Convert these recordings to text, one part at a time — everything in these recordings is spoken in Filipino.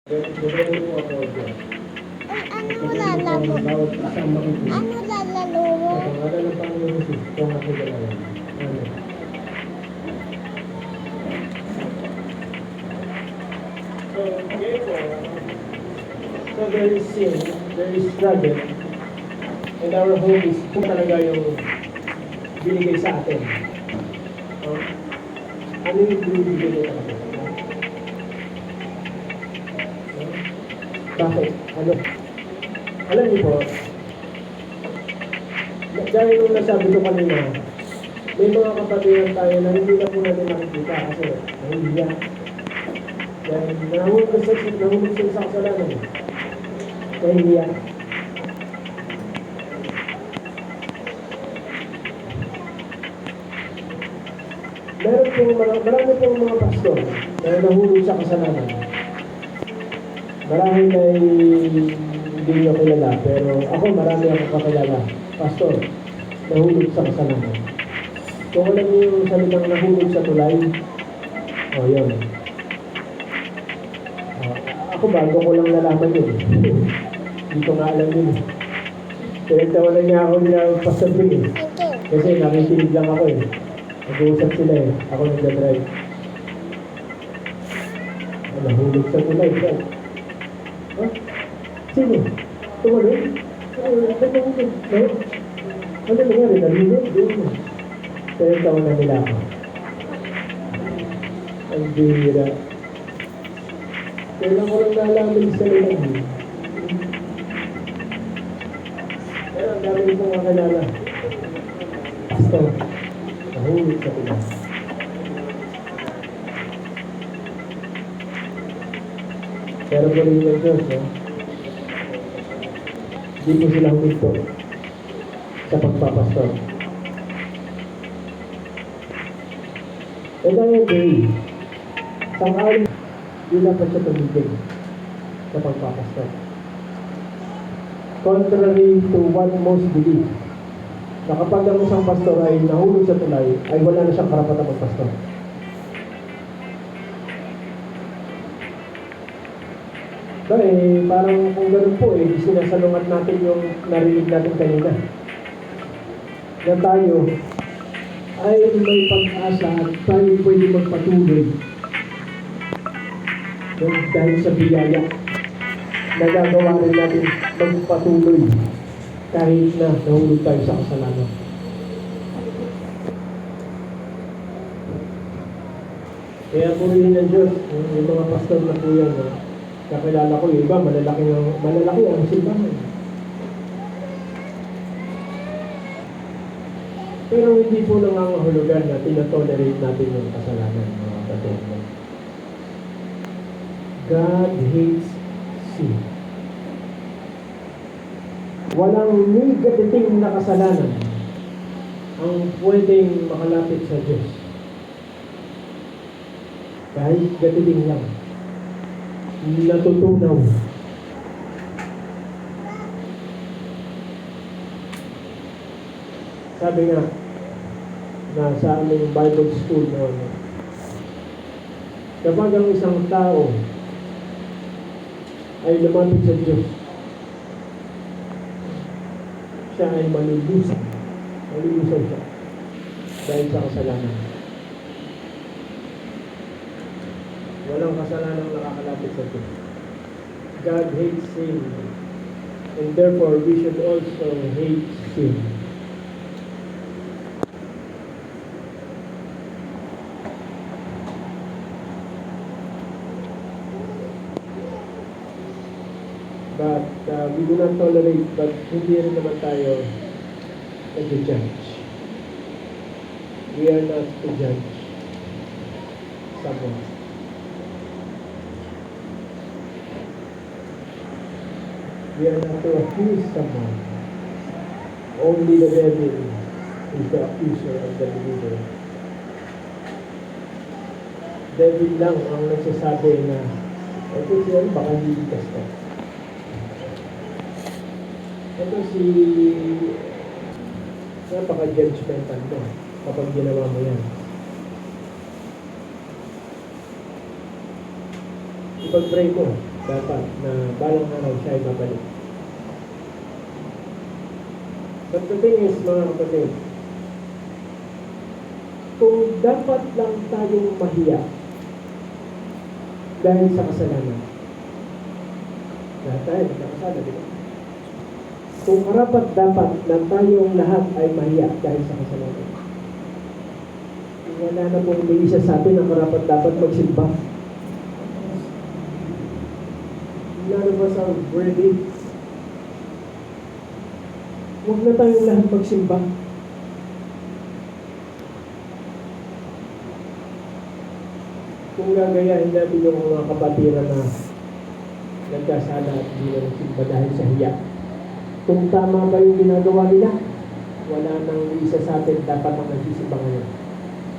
Ano lalaro? Ano lalaro mo? So there is sin, there is struggle, and our hope is kung talaga yung binigay sa atin. Ano yung binibigay niya sa atin? Bakit? Ano? Alam niyo po, dahil nung nasabi ko kanina, may mga kapatiran tayo na hindi na po natin nakikita kasi nahihiya. Dahil nahulog sila sa kasalanan. Nahihiya. Marami pong mga pastor na nahulog sa kasalanan. Marami na hindi nyo kilala, pero ako marami akong kakilala. Pastor, nahulog sa kasalanan. Kung alam niyo yung salitang nahulog sa tulay, yun. Ako bago ko lang nalaman yun. Hindi ko nga alam yun. Pinagtawanan niya ako niya Pastor Bill. Kasi nakikinig lang ako eh. Nag-uusap sila eh. Ako nagdadrive. Nahulog sa tulay. Ha? Sino? Tumalun? Ano nangyari? Nalulog? Pinagtawanan nila ako. Ang bihira. Kailan ko lang nalaman sa lilang. Pero ang dami kong kakilala. Pastor, nahulog sa Pinas. Pero po rin ng Diyos, hindi po sila huminto sa pagpapastor. E kaya day, sang-ayon, hindi dapat siya tumigil sa pagpapastor. Contrary to what most believe, na kapag ang isang pastor ay nahulog sa tulay, ay wala na siyang karapatang magpastor. Parang kung ganun po, sinasalungat natin yung narinig natin kanina. Na tayo ay may pag-asa at tayo pwede magpatuloy dahil sa biyaya. Nagagawa rin natin magpatuloy kahit na nahulog tayo sa kasalanan. Kaya po rin ng Diyos, yung mga pastor na po yan, kakilala ko yung iba, malalaki ang simbahan. Pero hindi po nangangahulugan na tinatolerate natin yung kasalanan, mga kapatid. God hates sin. Walang negative na kasalanan ang pwedeng makalapit sa Diyos. Kahit gatiting lang. Natutunaw. Sabi nga, na sa aming Bible school noon, kapag ang isang tao ay lumapit sa Diyos, siya ay malulusaw. Malulusaw siya dahil sa kasalanan. Walang kasalanan nakakalapit sa Diyos. God hates sin, and therefore we should also hate sin. But we do not tolerate, but hindi rin naman tayo nag-judge. We are not to judge someone. We are not to accuse someone. Only the devil is the accuser of the believer. Devil lang ang nagsasabi na ito siya, baka liligtas ka. Ito si napaka-judgmental mo kapag ginawa mo yan. Ipag-pray mo. dapat na balang araw siya ay mabalik. But the thing is, mga kapatid, kung dapat lang tayong mahiya dahil sa kasalanan, lahat tayo nagkakasala, di ba? Kung karapat dapat na tayong lahat ay mahiya dahil sa kasalanan, wala na pong may isa sa atin ang karapat dapat magsimba. None of us are worthy. Huwag na tayong lahat magsimba. Kung gagayahin natin yung mga kapatiran na nagkasala at hindi na nagsimba dahil sa hiya, kung tama ba yung ginagawa nila, wala nang isa sa atin dapat ang nagsisimba ngayon.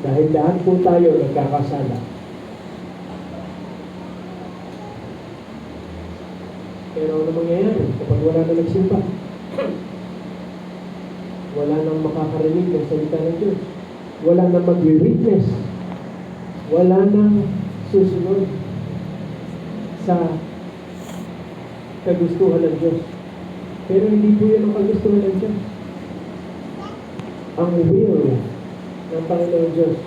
Dahil lahat po tayo nagkakasala. Pero ano mangyayari kapag wala na nagsimba? Wala nang makakarinig ng salita ng Diyos. Wala nang mag-witness. Wala nang susunod sa kagustuhan ng Diyos. Pero hindi po yan ang kagustuhan ng Diyos. Ang will ng Panginoon Diyos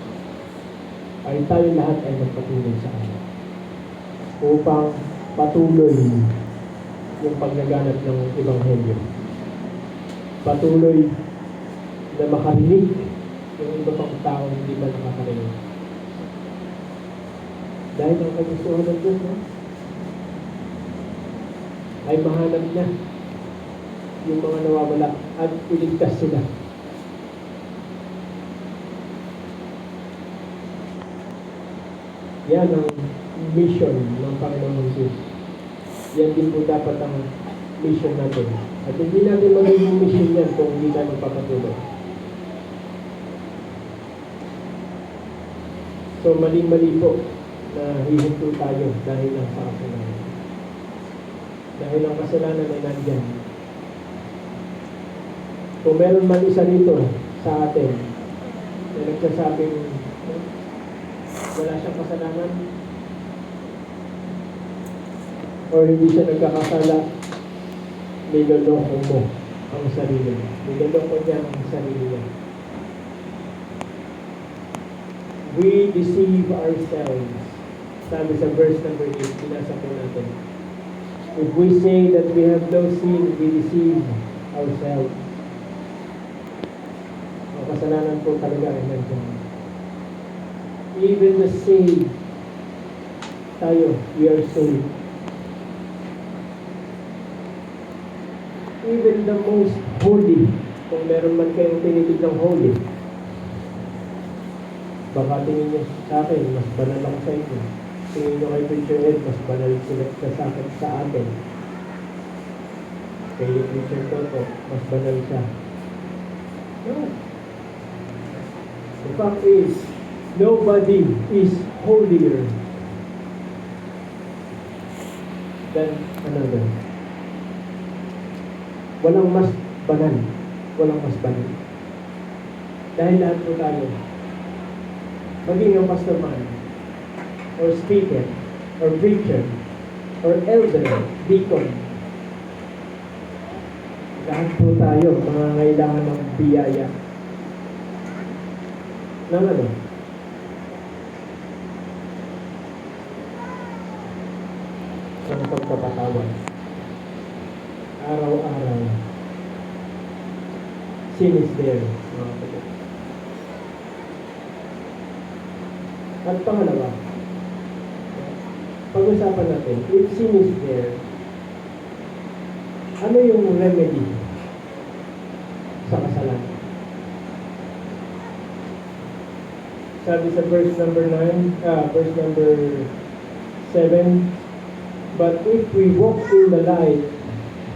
ay tayo lahat ay magpatuloy sa Kanya upang patuloy yung paglaganap ng Ebanghelyo. Patuloy na makarinig yung iba pang tao hindi ba nakakarinig. Dahil ang kagustuhan ng Diyos ay mahanap niya yung mga nawawala at iligtas sila. Yan ang mission ng Panginoon Jesus. Yan din po dapat ang mission natin. At hindi natin magiging mission yan kung hindi tayo magpapatuloy. So mali-mali po na hihinto tayo dahil lang sa kasalanan. Dahil ang kasalanan ay nandyan. Kung meron man isa dito sa atin na nagsasabing wala siyang kasalanan o hindi siya nagkakasala, niloloko mo ang sarili. Niloloko niya ang sarili niya. We deceive ourselves. Sabi sa verse number 8, binasa po natin. If we say that we have no sin, we deceive ourselves. Ang kasalanan po talaga ay nandiyan. Even the saved, tayo, we are saved. Even the most holy, kung meron man kayong tinitig ng holy, baka tingin nyo sa akin, mas banal ako sa inyo. Tingin nyo kay Preacher Ed, mas banal sila sa atin. Kay Preacher Toto, mas banal siya. No. The fact is, nobody is holier than another. Walang mas banal. Walang mas banal. Dahil lahat po tayo, maging yung pastor man, or speaker, or preacher, or elder, deacon, lahat po tayo mga kailangan ng biyaya. Ng ano? Ng pagpapatawad. Araw-araw. Sin is there, mga kapatid. At pangalawa, pag-usapan natin, if sin is there, ano yung remedy sa kasalanan? Sabi sa verse number 7, but if we walk in the light